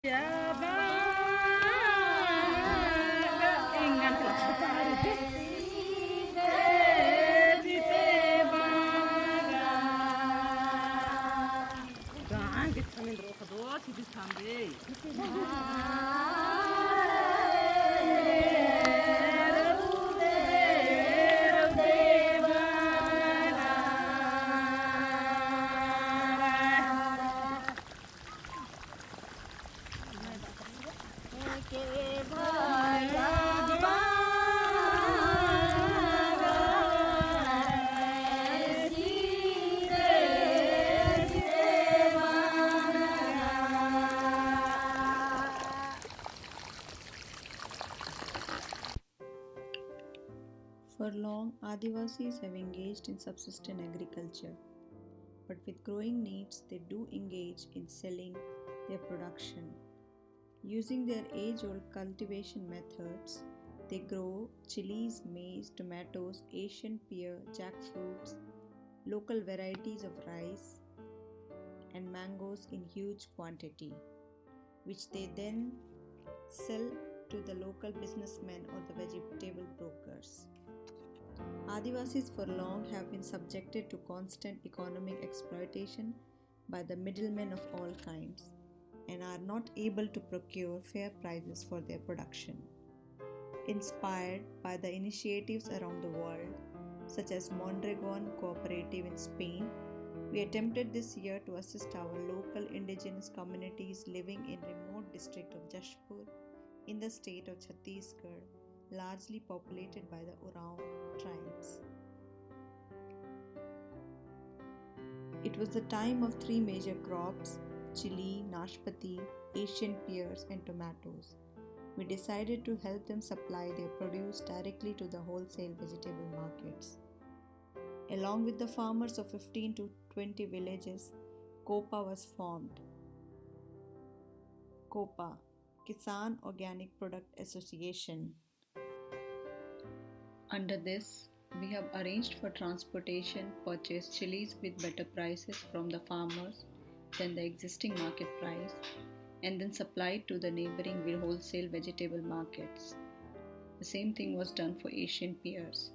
Ya baga ingat lepari site baga gaan kita mindro khadwa sidi sambe For long, Adivasis have engaged in subsistence agriculture, but with growing needs, they do engage in selling their production. Using their age old cultivation methods, they grow chilies, maize, tomatoes, Asian pear, jackfruits, local varieties of rice, and mangoes in huge quantity, which they then sell to the local businessmen or the vegetable brokers. Adivasis for long have been subjected to constant economic exploitation by the middlemen of all kinds and are not able to procure fair prices for their production. Inspired by the initiatives around the world, such as Mondragon Cooperative in Spain, we attempted this year to assist our local indigenous communities living in remote district of Jashpur in the state of Chhattisgarh, largely populated by the Oraon tribes. It was the time of three major crops: chili, nashpati, Asian pears, and tomatoes. We decided to help them supply their produce directly to the wholesale vegetable markets. Along with the farmers of 15 to 20 villages, COPA was formed. COPA, Kisan Organic Product Association. Under this, we have arranged for transportation, purchased chilies with better prices from the farmers than the existing market price, and then supplied to the neighboring wholesale vegetable markets. The same thing was done for Asian pears.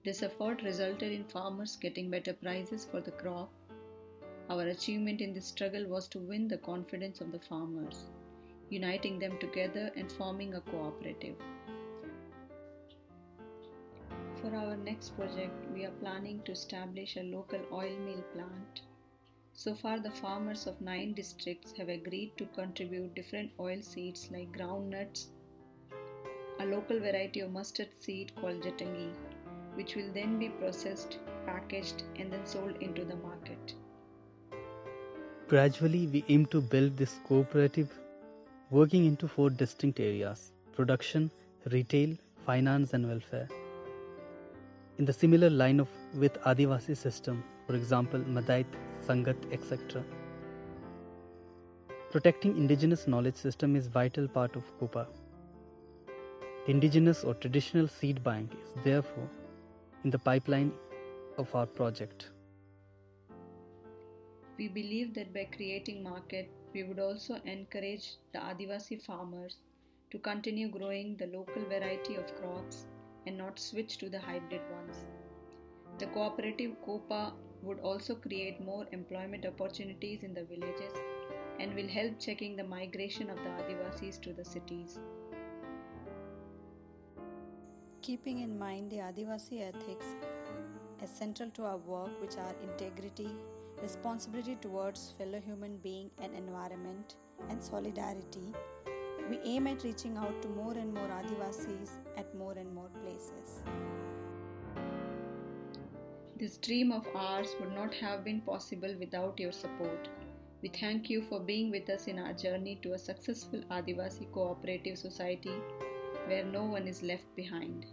This effort resulted in farmers getting better prices for the crop. Our achievement in this struggle was to win the confidence of the farmers, uniting them together and forming a cooperative. For our next project, we are planning to establish a local oil mill plant. So far, the farmers of 9 districts have agreed to contribute different oil seeds like groundnuts, a local variety of mustard seed called jatangi, which will then be processed, packaged, and then sold into the market. Gradually, we aim to build this cooperative working into 4 distinct areas: production, retail, finance, and welfare. In the similar line of with Adivasi system, for example, Madait, Sangat, etc. Protecting indigenous knowledge system is vital part of COPA. The indigenous or traditional seed bank is therefore in the pipeline of our project. We believe that by creating market, we would also encourage the Adivasi farmers to continue growing the local variety of crops and not switch to the hybrid ones. The cooperative COPA would also create more employment opportunities in the villages and will help checking the migration of the Adivasis to the cities. Keeping in mind the Adivasi ethics as central to our work, which are integrity, responsibility towards fellow human being and environment, and solidarity, we aim at reaching out to more and more Adivasis at more and more places. This dream of ours would not have been possible without your support. We thank you for being with us in our journey to a successful Adivasi cooperative society where no one is left behind.